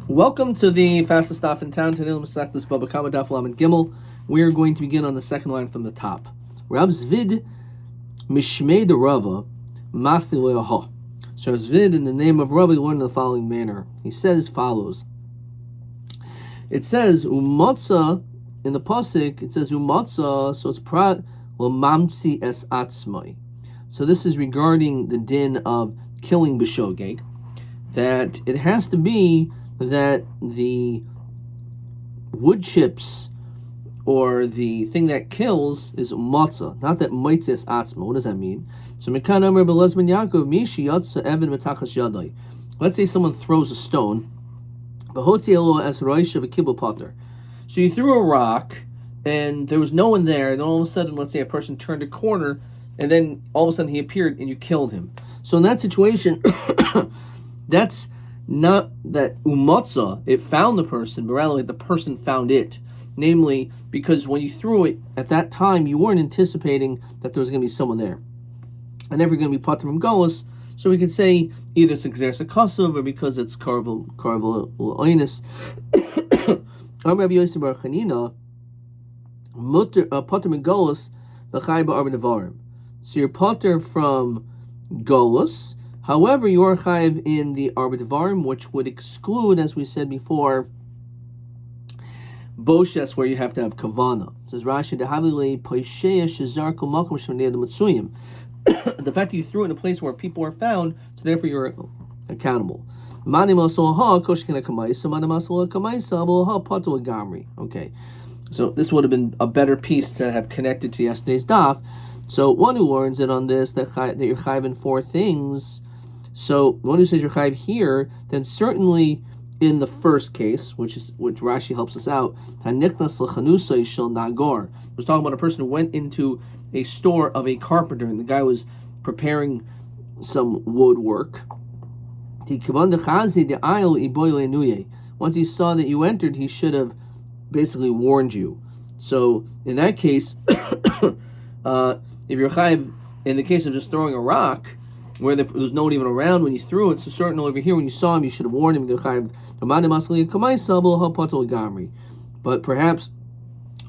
Welcome to the fastest stop in town, Tanil Masaklis Baba Kama Daf Lamed Gimel. We are going to begin on the second line from the top. Rab Zvid Mishmei de Rava Masli Le'aha. So Zvid, in the name of Rabbi, learned in the following manner. He says as follows. It says Umatza in the pasuk. It says Umatza, so it's prat Lamamsi es atzmai. So this is regarding the din of killing b'shogeg. That it has to be that the wood chips or the thing that kills is matzah, not that maitzes atzma. What does that mean? So Mekan Amar Belezman Yaakov Mishi Yatsa Evan Metachas Yadai. Let's say someone throws a stone. Behotzi Elo as Roisha V'Kibul Potter. So you threw a rock and there was no one there, and then all of a sudden, let's say a person turned a corner, and then all of a sudden he appeared and you killed him. So in that situation, that's not that umatza, it found the person, but rather the person found it. Namely, because when you threw it at that time, you weren't anticipating that there was going to be someone there. And never going to be patur from golus. So we could say either it's exersa kasav or because it's karvel oinus. Rabbi Yosef Bar Chanina, patur from golus, v'chai ba'arba nevarim. So you're patur from golus. However, you are chayiv in the arba devarim, which would exclude, as we said before, boshes, where you have to have kavana. It says Rashi, the fact that you threw it in a place where people are found, so therefore you're accountable. Okay, so this would have been a better piece to have connected to yesterday's daf. So one who learns it on this, that you're chayiv in four things. So one who says you're chayiv here, then certainly in the first case, which Rashi helps us out, haniknas l'chanusay shel nagor, was talking about a person who went into a store of a carpenter and the guy was preparing some woodwork. Once he saw that you entered, he should have basically warned you. So in that case, if you're chayiv in the case of just throwing a rock, where there's no one even around when you threw it, so certainly over here when you saw him, you should have warned him. But perhaps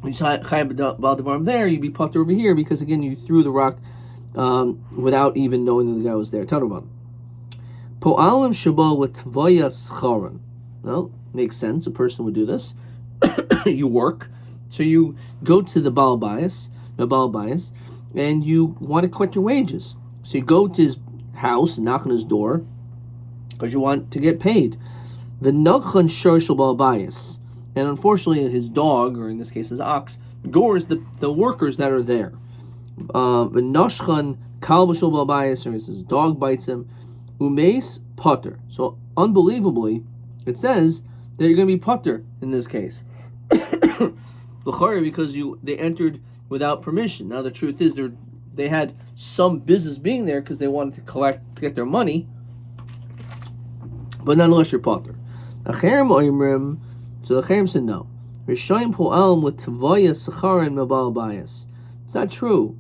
when you saw Baldavarm there, you'd be patur over here because again you threw the rock without even knowing that the guy was there. Well, makes sense. A person would do this. You work, so you go to the Baal bias, and you want to collect your wages. So you go to his house and knock on his door because you want to get paid. The nachan shorshel Baal bias, and unfortunately his dog, or in this case his ox, gores the workers that are there. The nashchan kal b'shel Baal bias, or his dog bites him. Umeis pater. So unbelievably, it says that you're going to be pater in this case. Because they entered without permission. Now the truth is they had some business being there because they wanted to get their money, but nonetheless you're pater. So the Chaim said no. It's not true.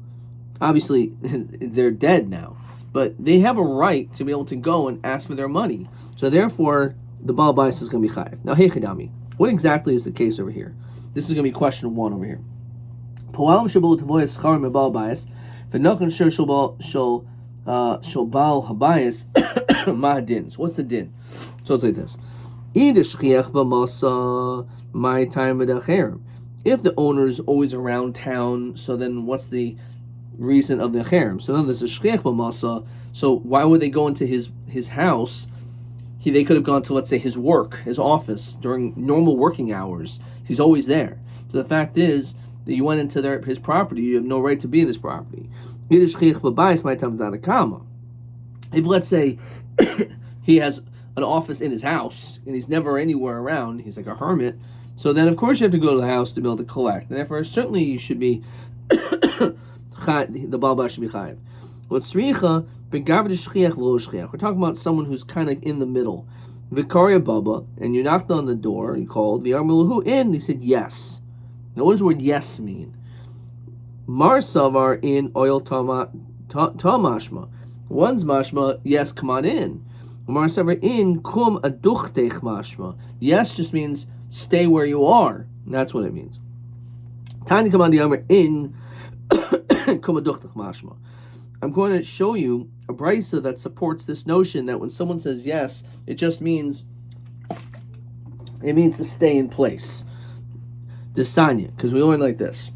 Obviously, they're dead now, but they have a right to be able to go and ask for their money. So therefore, the Baal bias is going to be chayiv. Now, hey Chidami, what exactly is the case over here? This is going to be question one over here. Po'alim shabal tavoyas scharim mebal bias. V'nochan shir shobal habayis ma'adin. So what's the din? So it's like this. If the owner is always around town, so then what's the reason of the cherem? So now there's a shchiach b'masa. So why would they go into his house? They could have gone to, let's say, his work, his office during normal working hours. He's always there. So the fact is that you went into his property, you have no right to be in this property. If let's say he has an office in his house and he's never anywhere around, he's like a hermit, so then of course you have to go to the house to be able to collect. And therefore certainly you should be the Bava should be chayiv. We're talking about someone who's kind of in the middle. Vikaria Baba, and you knocked on the door, you called, V'yarmilahu in, he said yes. Now what does the word yes mean? Mar Savar in oil tamashma. One's mashma, yes, come on in. Umar Sever in kum aduchtech mashma. Yes just means stay where you are. That's what it means. Tani Kamandi Amr in kum aduchtech mashma. I'm going to show you a brisa that supports this notion that when someone says yes, it just means to stay in place. Desanya, because we learn like this.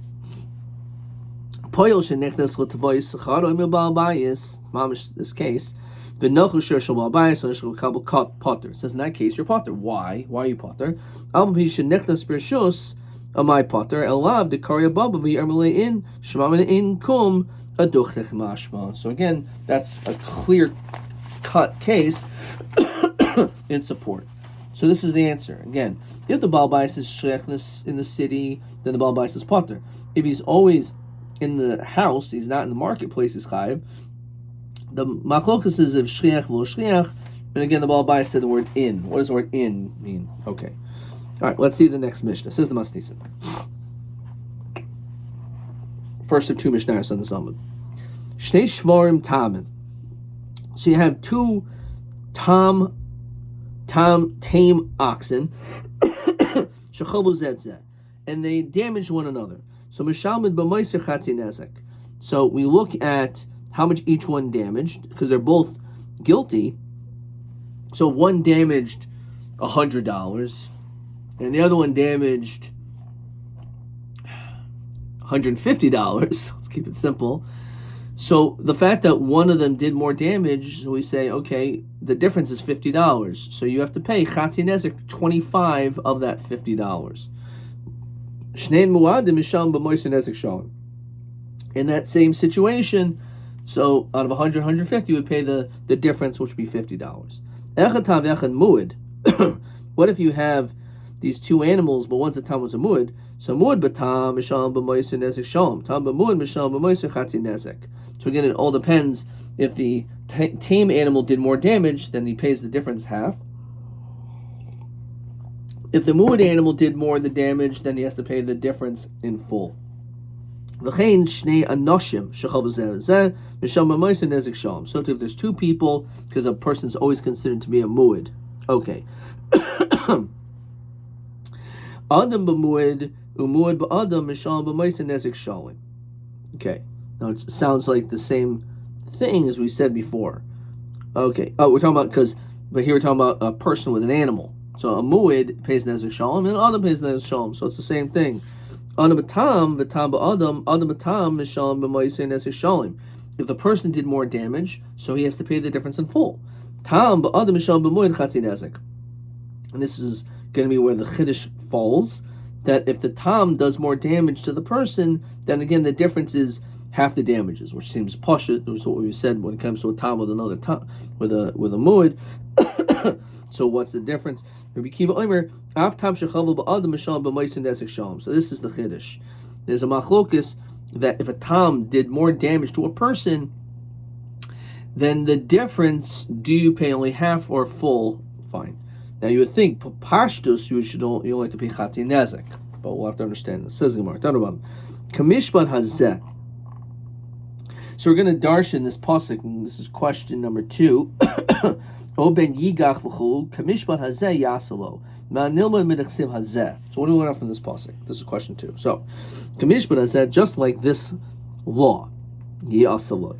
Poyel shenechnes l'tavoyis sechar oimil ba'al bayis, mamish this case, v'nochu shir shel ba'al bayis v'nochu kabel potter. It says in that case you're potter. Why? Why are you potter? Al pi shenechnes b'rshus amai potter elav dekarya baba v'yarmele in shemamin in kum aduchtech mashma. So again, that's a clear-cut case in support. So this is the answer. Again, if the Baal Bayis is shrechness in the city, then the Baal Bayis is potter. If he's always in the house, he's not in the marketplace, he's chayiv. The machlokas is of shriach v'lo shriach, and again, the Baal Bayis said the word in. What does the word in mean? Okay. All right, let's see the next Mishnah. Says the Masnisim. First of two Mishnahs on the Amud. Shnei shvarim tamen. So you have two tame oxen, and they damage one another. So So we look at how much each one damaged, because they're both guilty. So one damaged $100, and the other one damaged $150. Let's keep it simple. So the fact that one of them did more damage, so we say, okay, the difference is $50. So you have to pay Chatzi Nezek 25 of that $50. In that same situation, so out of 100, 150, you would pay the difference, which would be $50. What if you have these two animals, but one's a tam, one's a muad? So muad b'tam misham b'moiser nezek shalom. Tam b'muad misham b'moiser chatzi nezek. So again, it all depends. If the tame animal did more damage, then he pays the difference half. If the muad animal did more of the damage, then he has to pay the difference in full. V'chein shnei anoshim shechav zeh misham b'moiser nezek shalom. So if there's two people, because a person's always considered to be a muad. Okay. Adam b'muad umuad b'adam misham b'moiser nezek shalom. Okay. Now it sounds like the same thing as we said before. Okay. Oh, we're talking about but here we're talking about a person with an animal. So a muad pays nezek shalom and Adam pays nezek shalom. So it's the same thing. Adam b'tam b'adam b'tam misham b'moiser nezek shalom. If the person did more damage, so he has to pay the difference in full. Tam b'adam misham b'muad chatzi nezek. And this is going to be where the chiddush falls. That if the tam does more damage to the person, then again the difference is half the damages, which seems pashut. That's what we said when it comes to a tam with another tam with a muad. So what's the difference? Rabbi Kiva Omer, af tam shechavu ba'adam misham b'moiser nezek shalom. So this is the chiddush. There's a machlokus that if a tam did more damage to a person, then the difference, do you pay only half or full? Fine. Now you would think pashtus you only have to pay chatzi nezek, but we'll have to understand this. Says the Gemara. Kamishpat hazeh. So we're going to darshan this pasuk, and this is question number 2. O ben yigach v'chulu kamishpat hazeh yasalo ma'nilma midachsiv hazeh. So what do we learn from this pasuk? This is question 2. So kamishpat hazeh, just like this law, yasalo.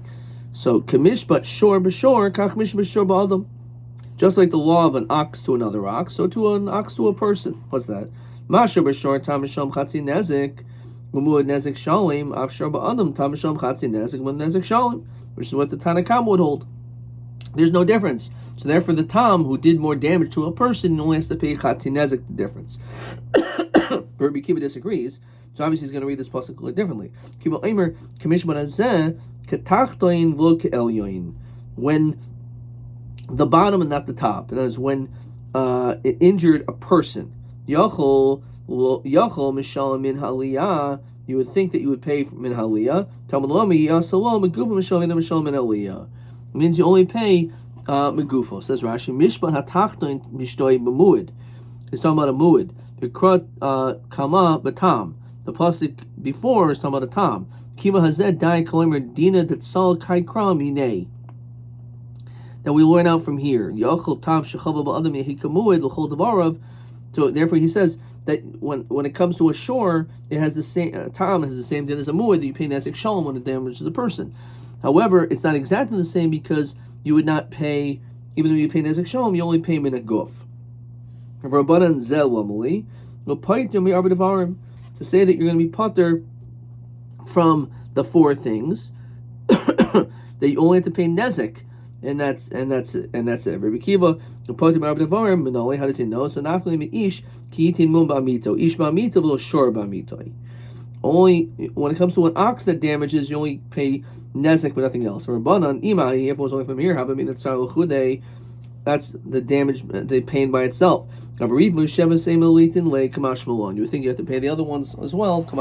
So kamishpat shor b'shor kach mishpat shor ba'adam. Just like the law of an ox to another ox, so to an ox to a person. What's that? Masher b'shor tam misham chatzi nezek. Umuad nezek shalim, afshar ba'adam tam misham chatzi nezek umuad nezek shalim, which is what the Tanakam would hold. There's no difference. So therefore, the tam who did more damage to a person only has to pay chatzi nezek the difference. Rabbi Kiva disagrees, so obviously he's going to read this pasuk a little differently. Kiva Eimer kamishman hazeh ketachtoin v'lo ke'elyoin. When the bottom and not the top. And that is when it injured a person. Yachol mishalom min haliyah. You would think that you would pay min haliyah. Talmud lami yasalom megufa mishalom min haliyah. It means you only pay megufo. Says Rashi, mishpat hatachton mishtoi b'muad. It's talking about a muad. V'krat kama b'tam. The pasuk before is talking about a tam. Kiva hazed dai kolimer dina datzal kai kram yinei. that we learn out from here. So therefore, he says that when it comes to a shore, it has the same tam has the same din as a muad that you pay nesek shalom when it damages the person. However, it's not exactly the same because you would not pay, even though you pay nesek shalom, you only pay min a guf. To say that you're going to be pater from the four things that you only have to pay nezek, and that's it. Rabbi Kiva, how does he know? So not only ish kiitin mum ba'mito, ish ba'mito v'lo shor ba'mito. Only when it comes to an ox that damages, you only pay nezek but nothing else. Rabbanan imai, if it was only from here, that's the damage, the pain by itself. You would think you have to pay the other ones as well. Okay,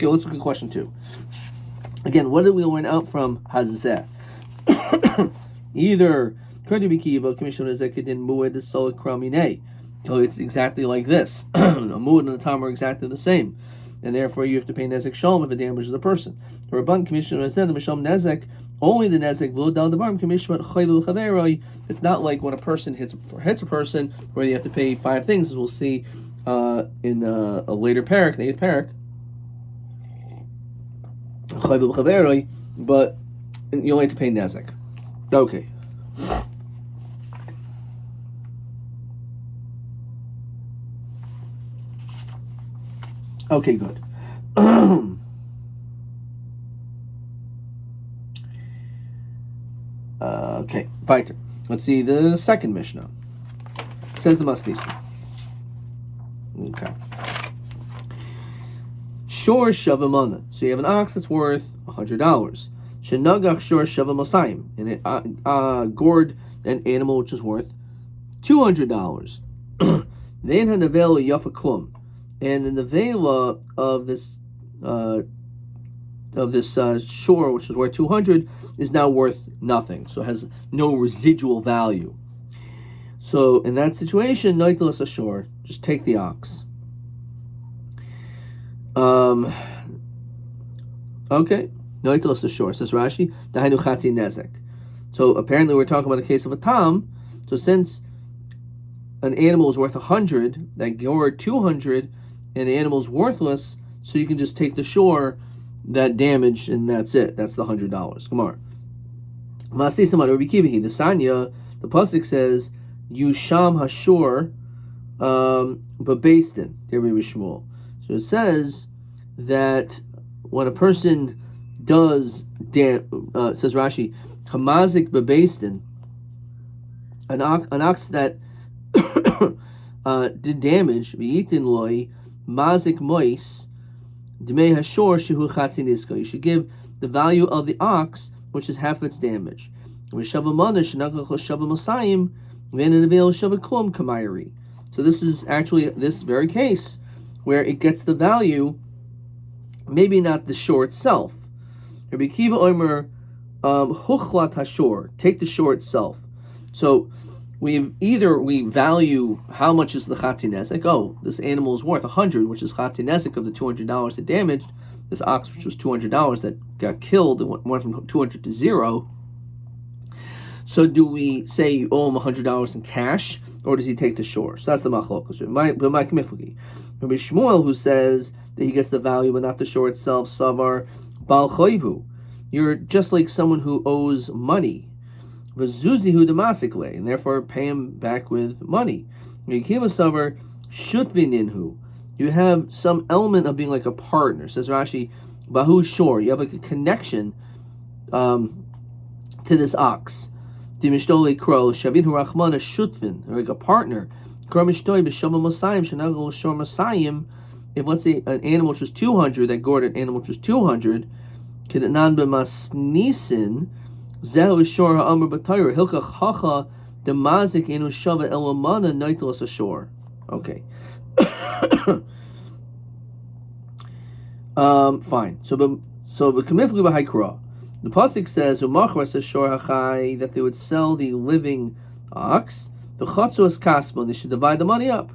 let's look at question 2. Again, what did we learn out from Hazeh? Either it's exactly like this. A muad and a tam are exactly the same, and therefore you have to pay nezek shalom if it damages the person. The Rabban commissioner has said the misham nezek. Only the nezek v'lo dal davar commissioned chaylu chaveroi. It's not like when a person hits a person where you have to pay 5 things, as we'll see in a later parak, the 8th parak. Chaylu chaveroi, but you only have to pay nezek. Okay. Okay, good. Okay, weiter. Let's see the second Mishnah. Says the Masnisi. Okay. Shor shava mana. So you have an ox that's worth $100. Shenagach shor shava mosayim, and it gored an animal which is worth $200. Then hanavela yafa klum, and the nevela of this shore, which is worth 200, is now worth nothing, so it has no residual value. So in that situation, noitelas ashore, just take the ox. Okay, noitelas ashore, says Rashi, dahainu chatzi nezek. So apparently we're talking about a case of a tam. So since an animal is worth 100, that gored 200, and the animal's worthless, so you can just take the shore that damage, and that's it. That's the $100. Gemara. The Sanya, the pasuk says, "Yusham hashor, babastin." There, Rabbi Shmuel. So it says that when a person does, says Rashi, hamazik babastin, an ox that did damage, v'yitin loy mazik mois. You should give the value of the ox, which is half of its damage. So this is actually this very case where it gets the value, maybe not the shore itself. Rabbi Kiva Omer, huchlat hashor, take the shore itself. So we value how much is the chatzi nezek. Oh, this animal is worth 100, which is chatzi nezek of the $200 that damaged. This ox, which was $200 that got killed and went from 200 to 0. So do we say you owe him $100 in cash, or does he take the shore? So that's the machlokas. Rabbi Shmuel, who says that he gets the value but not the shore itself, savar bal choivu. You're just like someone who owes money. V'zuzihu demasikle, and therefore pay him back with money. Shutvininhu. You have some element of being like a partner. Says Rashi, Bahu shor. You have like a connection to this ox. Dimishtole kro shavinhu rachmana shutvin, or like a partner. Kromishtoi b'shama mosayim shenagol shor mosayim. If let's say an animal which was 200 that gored an animal which was 200, kedanan b'masnisin. Zehu shor ha'amr b'tayr hilka chacha demazik enu shava elamana naitalas ashor. Okay. Fine. So the kamifli b'haikra. The pasuk says umachras ashor hachai, that they would sell the living ox. The chatzu es kaspa, they should divide the money up.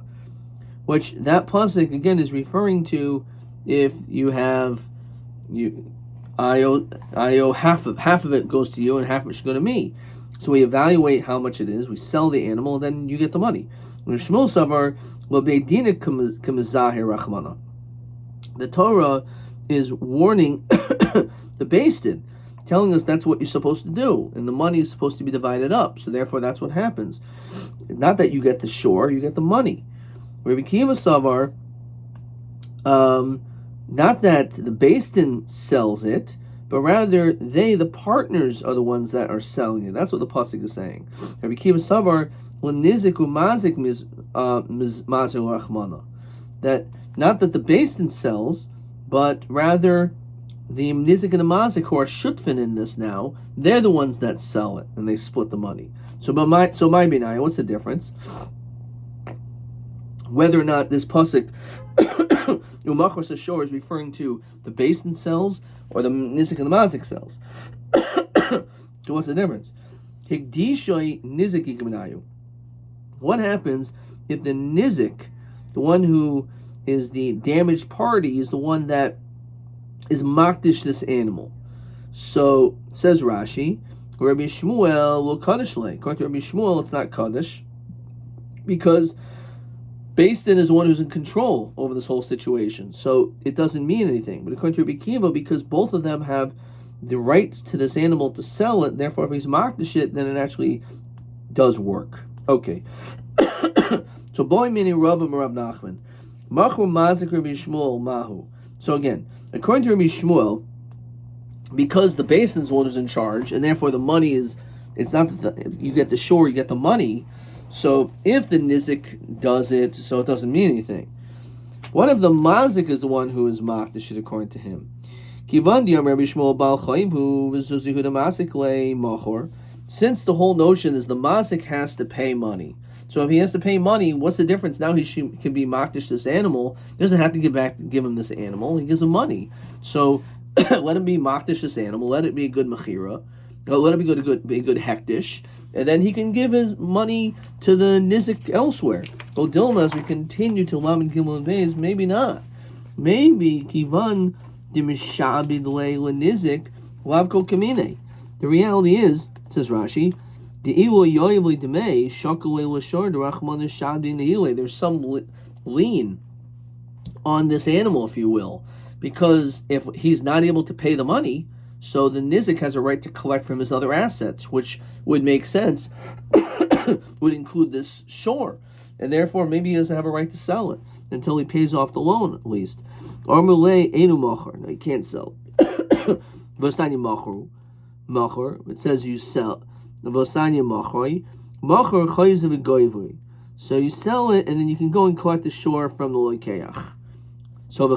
Which that pasuk again is referring to if you have I owe half of it goes to you and half of it should go to me. So we evaluate how much it is, we sell the animal, and then you get the money. The Torah is warning the Beis Din, telling us that's what you're supposed to do, and the money is supposed to be divided up. So therefore, that's what happens. Not that you get the shore, you get the money. Rabbi Kiva Savar, not that the Beis Din sells it, but rather they, the partners, are the ones that are selling it. That's what the pasuk is saying. Rabbi Kiva Savar, nizik umazik mazer rachmana. That not that the Beis Din sells, but rather the nizik and the mazik who are shutfin in this now, they're the ones that sell it and they split the money. So my binaya, what's the difference? Whether or not this pasuk Umachor Sashor is referring to the Beis Din cells or the Nizik and the Mazik cells. So what's the difference? Higdishoi Nizik Yigminayu. What happens if the Nizik, the one who is the damaged party, is the one that is makdish this animal? So says Rashi, Rabbi Shmuel will kaddish lay. According to Rabbi Shmuel, it's not kaddish because Beis Din is the one who's in control over this whole situation, so it doesn't mean anything. But according to Rabbi Kiva, because both of them have the rights to this animal to sell it, therefore if he's makdish it, then it actually does work. Okay. So boy mini Rav Nachman. Machur mazik Rabbi Shmuel mahu. So again, according to Rabbi Shmuel, because the Beis Din's one is in charge, and therefore the money is, it's not that you get the shore, you get the money. So if the nizik does it, so it doesn't mean anything. What if the mazik is the one who is makdish according to him? Since the whole notion is the mazik has to pay money. So if he has to pay money, what's the difference? Now can be makdish this animal. He doesn't have to give him this animal. He gives him money. So let him be makdish this animal. Let it be a good mechira. Let it be a good hektish, and then he can give his money to the nizik elsewhere. Well, Dilma, as we continue to Lamed Gimel and Beis, maybe not. Maybe kivan dimishabid nizik lavko kamine. The reality is, says Rashi, there's some lien on this animal, if you will, because if he's not able to pay the money, so the nizik has a right to collect from his other assets, which would make sense, would include this shore. And therefore, maybe he doesn't have a right to sell it until he pays off the loan, at least. No, he can't sell. It says you sell. So you sell it, and then you can go and collect the shore from the loikeach. So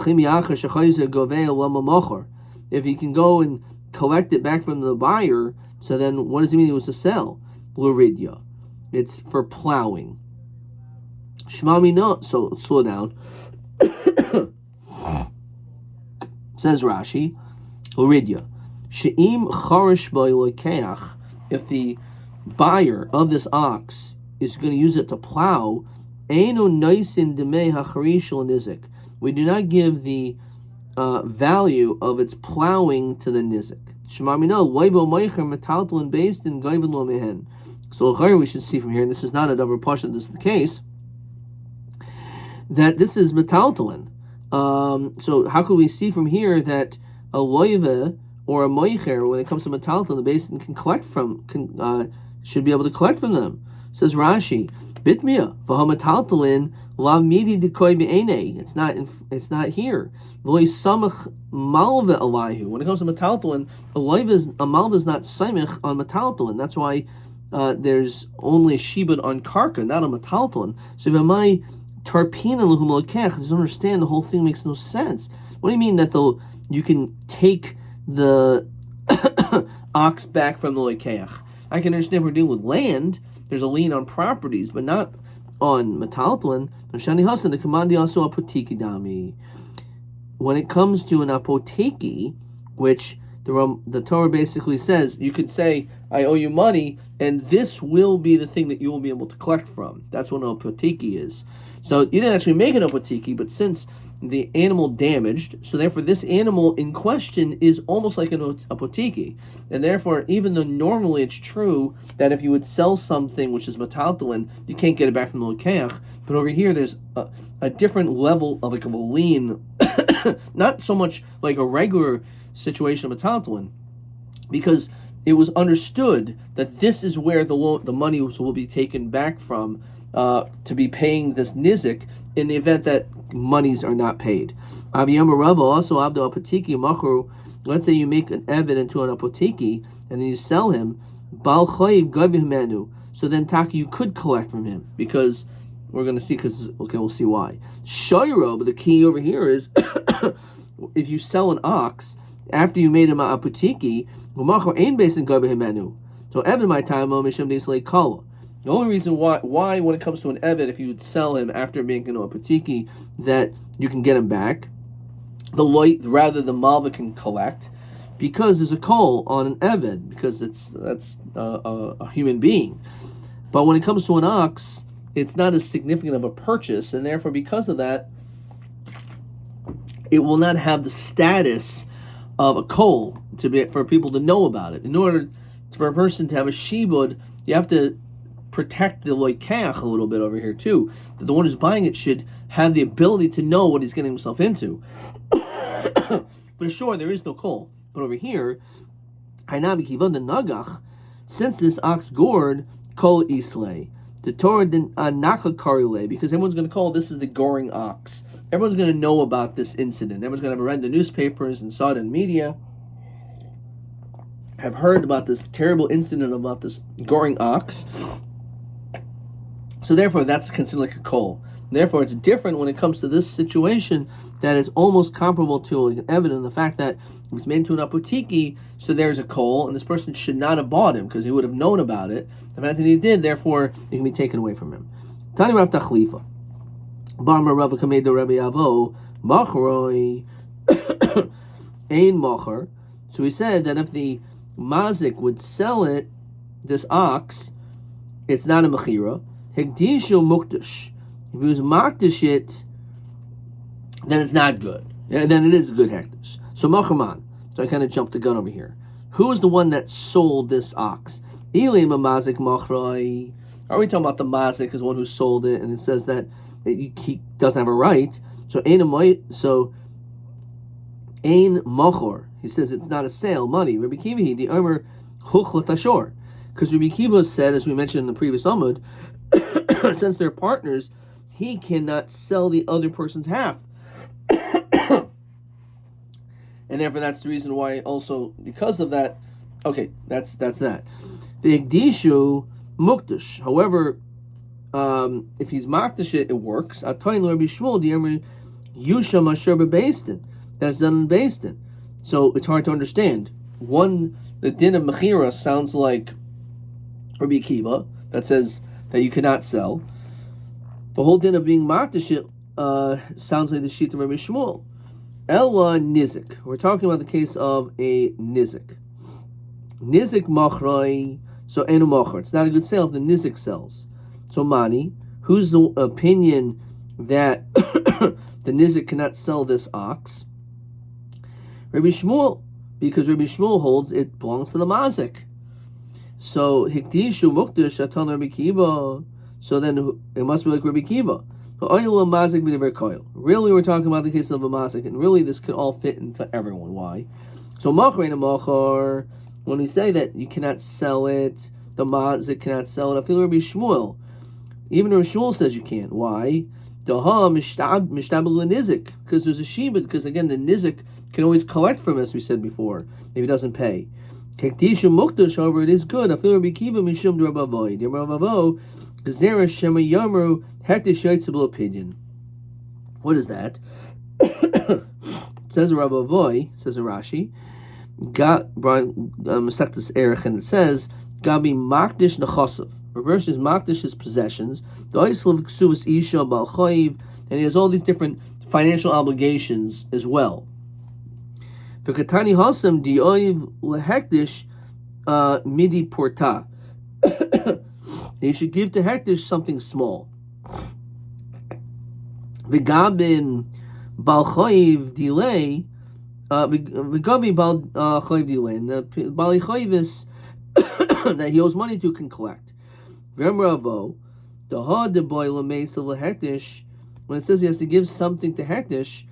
if he can go and collect it back from the buyer, so then what does it mean it was to sell? Luridya. It's for plowing. Shmami no. So slow down. Says Rashi, Luridya. She'im charish b'lokeach. If the buyer of this ox is going to use it to plow, eino noisin demei hacharish nizik. We do not give the value of its plowing to the nizik. So we should see from here, and this is not a double portion, this is the case, that this is metaltalin. So how could we see from here that a loive or a moicher, when it comes to metaltalin, the Beis Din can collect from, should be able to collect from them? Says Rashi, bitmia v'hametaltalin la midi dekoy be'ene. It's not here. V'loy samach malva alayhu. When it comes to metaltalin, a malva is not samach on metaltalin. That's why there's only shibud on karka, not on metaltalin. So if my tarpina l'hum lokech, doesn't understand, the whole thing makes no sense. What do you mean that you can take the ox back from the loikeach? I can understand if we're dealing with land, there's a lien on properties, but not on metaltalin. When it comes to an apoteki, which the Torah basically says you could say, I owe you money, and this will be the thing that you will be able to collect from. That's what an opotiki is. So you didn't actually make an opotiki, but since the animal damaged, so therefore this animal in question is almost like an opotiki. And therefore, even though normally it's true that if you would sell something which is metaltalin, you can't get it back from the lokeach, but over here there's a different level of like a lien, not so much like a regular situation of metaltalin, because it was understood that this is where the money will be taken back from to be paying this nizik in the event that monies are not paid. Also, let's say you make an eved into an apotiki and then you sell him, so then Taki, you could collect from him, because we're going to see, we'll see why. Shoyro, but the key over here is if you sell an ox after you made him an apotiki, so eved my time misham deslei kala. The only reason why when it comes to an eved, if you would sell him after making a patiki, that you can get him back, the malva can collect, because there's a call on an eved, because that's a human being. But when it comes to an ox, it's not as significant of a purchase, and therefore because of that, it will not have the status of a kol for people to know about it. In order for a person to have a shibud, you have to protect the loikeach a little bit over here too. That the one who's buying it should have the ability to know what he's getting himself into. For sure, there is no kol. But over here, since this ox gored, kol islay, the Torah nacha karile, because everyone's going to call this is the goring ox. Everyone's going to know about this incident. Everyone's going to have read the newspapers and saw it in media, have heard about this terrible incident about this goring ox. So therefore, that's considered like a kol. Therefore, it's different when it comes to this situation, that is almost comparable to like an evidence in the fact that it was made into an apotiki, so there's a kol, and this person should not have bought him because he would have known about it. The fact that he did, therefore, it can be taken away from him. Tani Rav Tachlifa. Barma Rav Kamed Rabbi Avo Machroi Ein Macher. So he said that if the mazik would sell it, this ox, it's not a mechira. Hegdishu mukdash. If he was makdish it, then it's not good. Then it is a good hektish. So machaman. So I kind of jumped the gun over here. Who is the one that sold this ox? Elim mazik machroi. Are we talking about the mazik as one who sold it, and it says that he doesn't have a right? So ein machor. He says it's not a sale, money. Rabbi Kiva, the Omer chuchlat ashor. Because Rabbi Kiva said, as we mentioned in the previous Amud, since they're partners, he cannot sell the other person's half. And therefore that's the reason why also, because of that, okay, that's that. The Igdishu Mukdash. However, if he's Makdash it works. Atayin Rabbi Shmuel, the Omer Yusham Asher Bebeistin. That's done in Beistin. So it's hard to understand. One, the din of Mechira sounds like Rabbi Akiva, that says that you cannot sell. The whole din of being Makdash sounds like the sheet of Rabbi Shmuel. Elwa Nizik. We're talking about the case of a Nizik. Nizik Machroi. So Enu Machar. It's not a good sale if the Nizik sells. So Mani, who's the opinion that the Nizik cannot sell this ox? Rabbi Shmuel, because Rabbi Shmuel holds it belongs to the Mazik. So Hikdishu Mukdash Atan Rabbi Kiva. So then it must be like Rabbi Kiva. Really, we're talking about the case of a Mazik, and really this could all fit into everyone. Why? So Machar and Machar, when we say that you cannot sell it, the Mazik cannot sell it, I feel Rabbi Shmuel. Even Rabbi Shmuel says you can't. Why? Because there's a shibud, because again the nizik can always collect from, as we said before, if he doesn't pay. Kekdishu mukdash, however, it is good. I feel Rabbi Kiva mishum d'Rabavoy. The Rabavo zera shema yamru hektish yotzibul opinion. What is that? It says Rabavoy, says a Rashi, got Masechtas Erech, and it says Gabi makdish nechasav. A person is makdish his possessions. The oislav ksuvas isha bal chayiv, and he has all these different financial obligations as well. V'katani hasam di'oiv lehektish midi porta. They should give to hektish something small. V'gabin bal chayiv delay. V'gabi bal chayiv delay. And the bal chayivis that he owes money to can collect. V'emravo the ha de boy l'meisa lehektish. When it says he has to give something to hektish,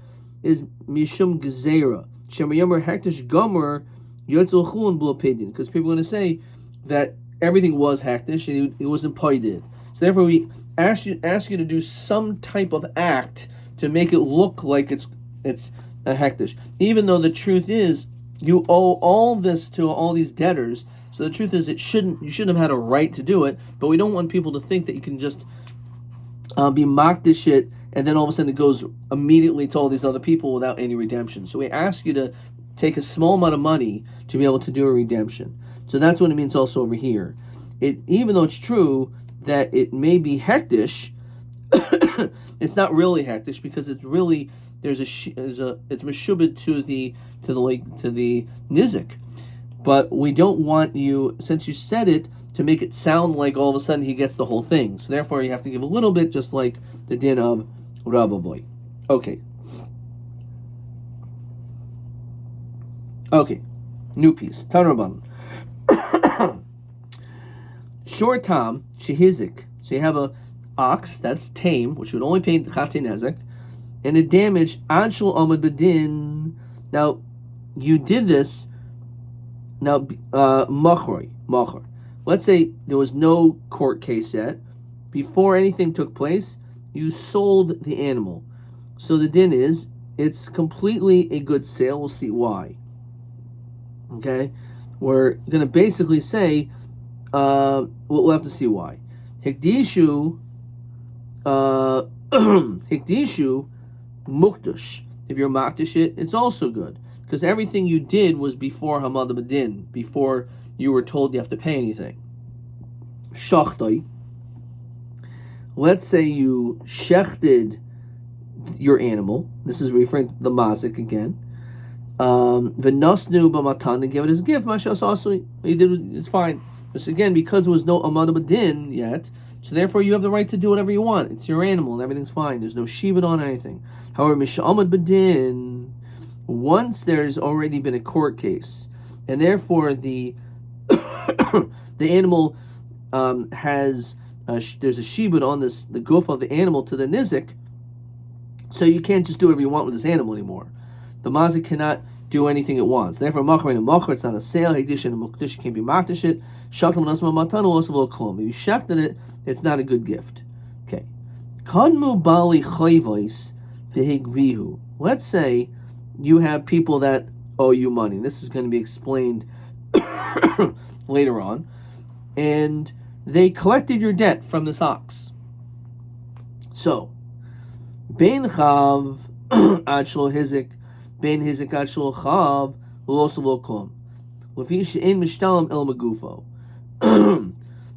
is mishum gezera. Shemayomer hektish gomer yotzul chulun blo pidin. Because people are going to say that everything was hektish and it wasn't paidid. So therefore, we ask you to do some type of act to make it look like it's a hektish, even though the truth is you owe all this to all these debtors. So the truth is you shouldn't have had a right to do it. But we don't want people to think that you can just be mocked to shit, and then all of a sudden it goes immediately to all these other people without any redemption. So we ask you to take a small amount of money to be able to do a redemption. So that's what it means also over here. Even though it's true that it may be hektish, it's not really hektish because it's really it's meshubed to the nizik. But we don't want you, since you said it, to make it sound like all of a sudden he gets the whole thing. So therefore you have to give a little bit, just like the din of Rabbi. Okay. Okay. New piece. Tanraban. Short tam shehizik. So you have a ox that's tame, which would only pay chatzei nezek, and it damaged anshul omad bedin. Now you did this. Now machar. Let's say there was no court case yet. Before anything took place, you sold the animal. So the din is it's completely a good sale. We'll see why. Okay, we're going to basically say we'll have to see why. Hikdishu mukdush. If you're makdish it, it's also good because everything you did was before hamad b'din, before you were told you have to pay anything. Shachtoi. Let's say you shechted your animal. This is referring to the mazik again. V'nasnu b'matan, and give it as a gift. Mashas also he did. It's fine. Just again, because there was no amad b'din yet, so therefore you have the right to do whatever you want. It's your animal, and everything's fine. There's no shibud on anything. However, misha amad b'din, once there's already been a court case, and therefore the animal has there's a shibud on the goof of the animal to the nizik, so you can't just do whatever you want with this animal anymore. The mazik cannot do anything it wants. Therefore, machar and machar, it's not a sale. Hekdish and mukdish can't be makdish it. Shachtam and asma matanu also will klum. If you shechted it, it's not a good gift. Okay. Kadmu bali chayvos v'higvihu. Let's say you have people that owe you money. This is going to be explained later on. And they collected your debt from this ox. So, bein chav ad shlo hizik, bein hizik ad shlo chav, l'osav lo klum. L'fi she'en mishtalam el magufo.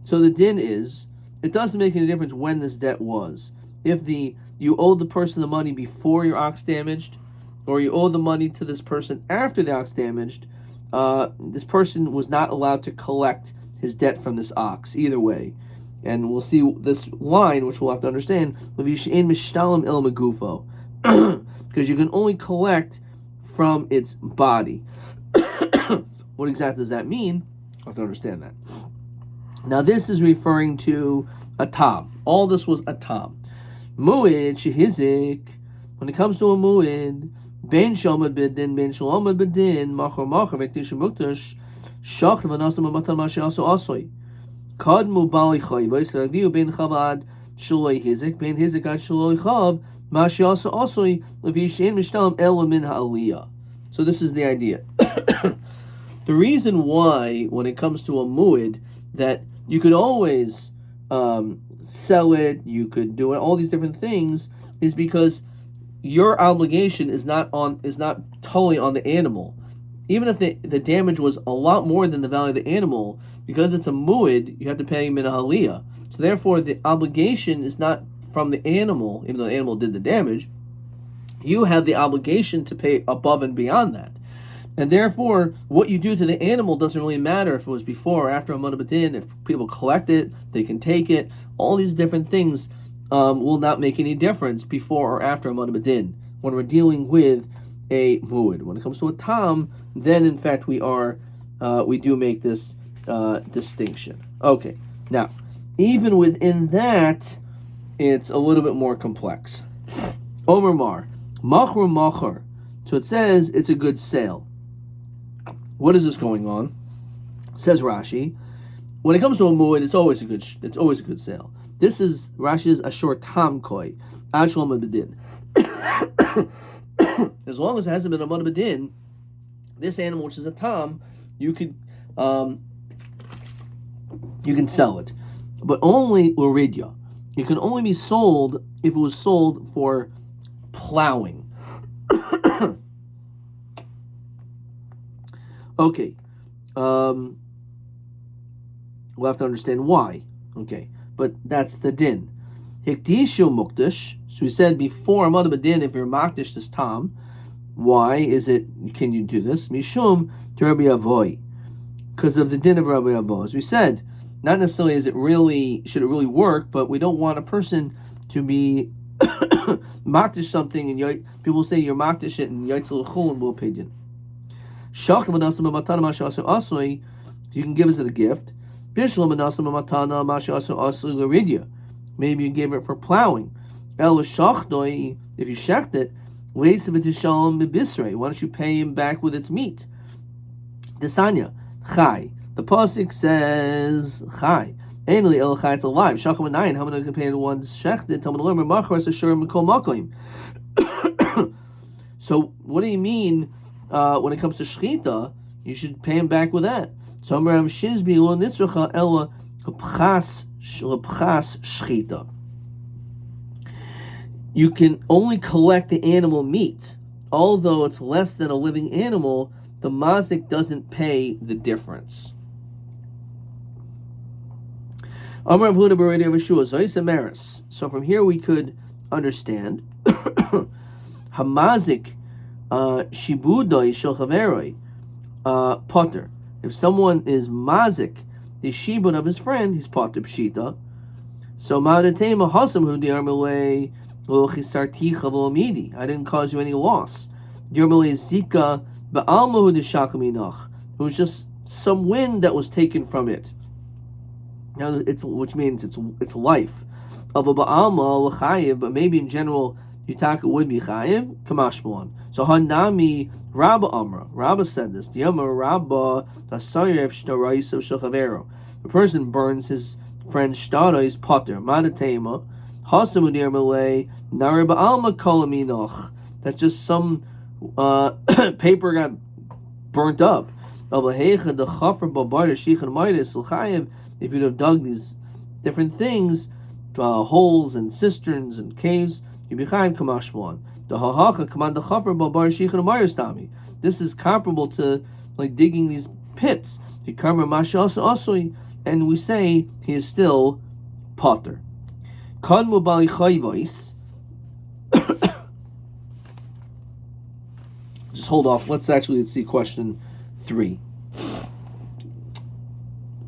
So the din is, it doesn't make any difference when this debt was. If you owed the person the money before your ox damaged, or you owe the money to this person after the ox damaged, this person was not allowed to collect his debt from this ox, either way. And we'll see this line, which we'll have to understand, because you can only collect from its body. What exactly does that mean? I have to understand that. Now this is referring to a tam. All this was a tam. Mu'id shehizik. When it comes to a mu'id, ben shalmad b'din, ben shalomad b'din, machar v'ektish mukdash, shacht v'nasam v'matan mashi aso asoi. Kadmu bali chayvos v'aviu ben chavad shaloi hizik, ben hizik ad shaloi chav, mashi aso asoi, levi she'en mishtalam ela min ha'aliyah. So this is the idea. The reason why, when it comes to a mu'id, that you could always sell it, you could do all these different things, is because your obligation is not totally on the animal. Even if the damage was a lot more than the value of the animal, because it's a mu'id, you have to pay min haliyah. So therefore, the obligation is not from the animal, even though the animal did the damage. You have the obligation to pay above and beyond that. And therefore, what you do to the animal doesn't really matter if it was before or after a Amud B'Din. If people collect it, they can take it. All these different things will not make any difference before or after a Amud B'Din when we're dealing with a mu'ud. When it comes to a tam, then in fact we do make this distinction. Okay, now even within that, it's a little bit more complex. Omer Mar, machar machar. So it says it's a good sale. What is this going on? Says Rashi, when it comes to a mu'ud, it's always a good sale. This is Rashi's ashor tam koi, ashol B'Din. As long as it hasn't been a Amud B'Din, this animal, which is a tam, you can sell it, but only uridya. It can only be sold if it was sold for plowing. Okay, we'll have to understand why. Okay, but that's the din. Hikdishu mukdash. So we said before Amud B'Din, if you're makdish this tam, why can you do this? Mishum to Rabbi Avoy, because of the din of Rabbi Avoy. As we said, not necessarily should it really work, but we don't want a person to be makdish something and people say you're makdish it and yaitzel chul and will opinion. You can give it a gift. Maybe you gave it for plowing. If you shecht it, why don't you pay him back with its meat? Desanya, chai. The pasuk says chai. Ainly el chai, it's alive. Shacham and nine. How many can pay the one shechted? Talmud learn machar as a shur mikol makoim. So what do you mean when it comes to shchita? You should pay him back with that. So Amar Shizbi lo nitzracha ela lepchas shchita. You can only collect the animal meat. Although it's less than a living animal, the mazik doesn't pay the difference. So from here we could understand hamazik shibudoi shel chaveroi potter. If someone is mazik the shibud of his friend, he's potter pshita. So ma'adatema hasam hu diarmelei. I didn't cause you any loss. It was just some wind that was taken from it. Now, which means it's life. But maybe in general, Yutaka would be chayiv. Kamashmon. So Hanami Rabba Amra. Rabba said this. The person burns his friend's shtada is potter. Madatema. That's just some paper got burnt up. If you'd have dug these different things, holes and cisterns and caves, you'd be chayiv kamashmon. This is comparable to like digging these pits. And we say he is still potter. Just hold off. Let's see question 3.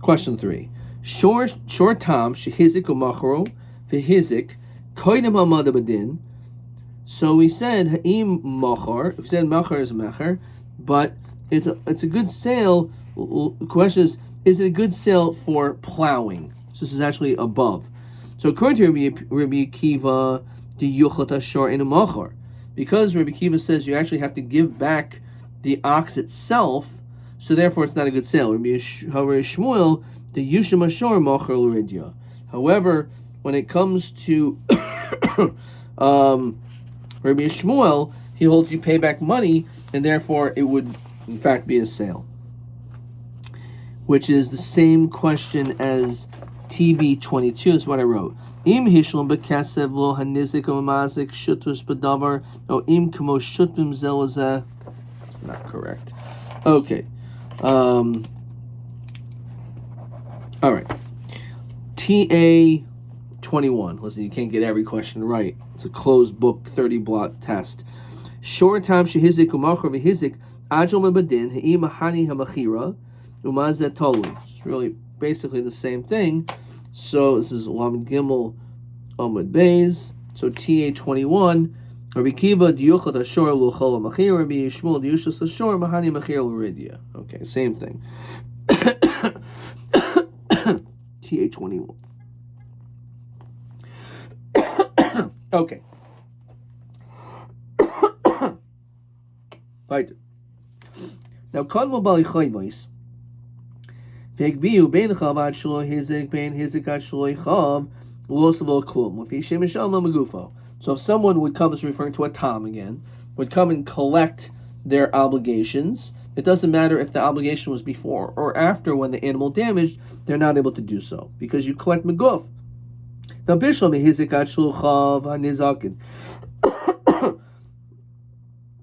Question 3. Shor tam shehizik umachro vehizik koidem hamad b'din. So we said ha'im machar. We said machar is machar, but it's a good sale. The question is it a good sale for plowing? So this is actually above. So according to Rabbi Akiva, the yuchot ashor in a machar, because Rabbi Akiva says you actually have to give back the ox itself, so therefore it's not a good sale. Rabbi Shmuel, the yushim ashor machar l'ridya. However, when it comes to Rabbi Shmuel, he holds you pay back money, and therefore it would in fact be a sale, which is the same question as TB 22 is what I wrote. Im hishlom bekasev lo hanizik umazik shutus b'davar no im kamo shutum zelazeh. It's not correct. Okay. All right. TA 21. Listen, you can't get every question right. It's a closed book 30 block test. Short time shehizik umachar v'hizik It's really basically the same thing. So this is Lamed Gimel Amud Beis. So TA21. Rabbi Kiva diyuchad ashor luchol machir. Rabbi Yishmael diyushas ashor mahani machir l'ridia. Okay, same thing. TA21. Okay. Right. Now, kadmo bali chayvais. V'egbiu bein chavad shlo hizik bein hizik ad shlo chav losavol klum. If yishem yishal magufo. So if someone would come, this is referring to a tom again, would come and collect their obligations, it doesn't matter if the obligation was before or after when the animal damaged, they're not able to do so because you collect meguf. Now, bishlam hizik ad shlo chav hanizakin.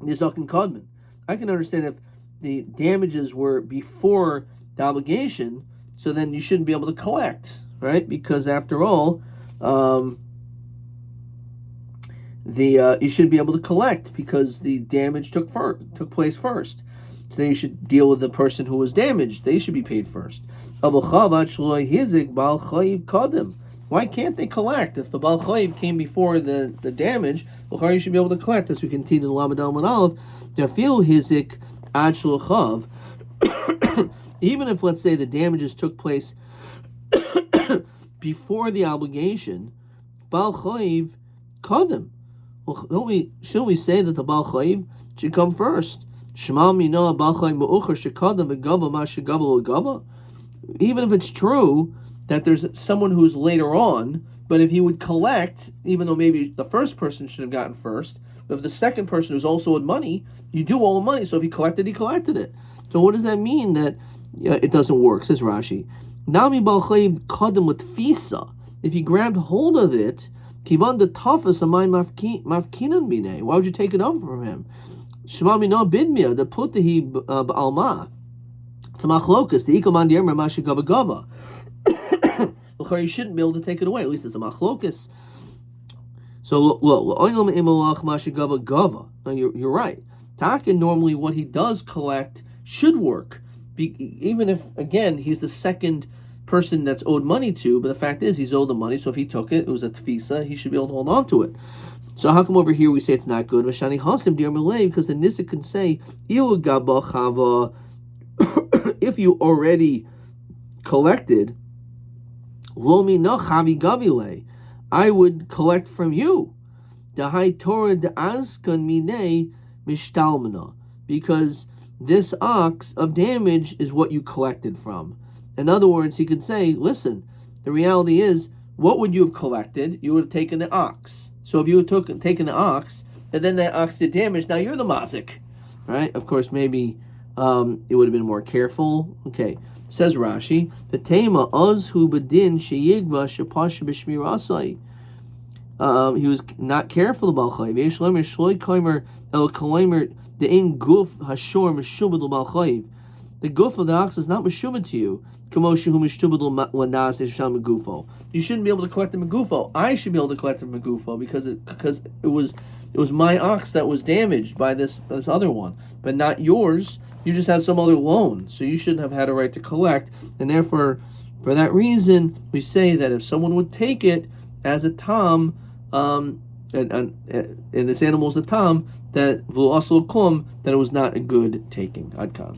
Nizakin kadman. I can understand if the damages were before the obligation, so then you shouldn't be able to collect, right? Because after all, you should be able to collect because the damage took place first. So then you should deal with the person who was damaged. They should be paid first. Why can't they collect? If the Baal Chayiv came before the damage, you should be able to collect. As we continue in Lamed Alman Aleph, Yafil Hizik Ad Shulchav. Even if, let's say, the damages took place before the obligation, Baal Chayiv Kadem. Well, shouldn't we say that the Baal Chayiv should come first? Shema Mina Baal Chayiv Me'ucher Shekadem V'Gava Ma Shegava L'Gava. Even if it's true that there's someone who's later on, but if he would collect, even though maybe the first person should have gotten first, but if the second person who's also owed money, you do owe him money. So if he collected it. So what does that mean that it doesn't work? Says Rashi. Nami Baal Chayiv Kadem with Fisa. If he grabbed hold of it, Kivan the toughest of my mafkinan bine. Why would you take it up from him? Shema mina bidmia the putahi ba'alma. It's a machlokas. The ikoman diermer mashigava gava. You shouldn't be able to take it away. At least it's a machlokas. So no, you're right. Takin normally what he does collect should work, even if again he's the second person that's owed money to. But the fact is he's owed the money, so if he took it, it was a tefisa. He should be able to hold on to it. So how come over here we say it's not good? Because the Nizik can say if you already collected. I would collect from you. Because this ox of damage is what you collected from. In other words, he could say, listen, the reality is, what would you have collected? You would have taken the ox. So if you had taken the ox, and then that ox did damage, now you're the mazik. Right? Of course, maybe it would have been more careful. Okay. Says Rashi, the tema ozhu bedin sheyigva shepash b'shmirasai. He was not careful about chayiv. Yesh lemer shloi kaimer el kaimer de'in guf hashor meshubed l'bal chayiv. The guf of the ox is not meshubed to you. Kamo shehu meshubed l'nas yesham megufo. You shouldn't be able to collect the megufo. I should be able to collect the megufo because it was my ox that was damaged by this other one, but not yours. You just had some other loan, so you shouldn't have had a right to collect, and therefore, for that reason, we say that if someone would take it as a tom, and this animal is a tom, that v'lo aslo klum, that it was not a good taking. Adkan.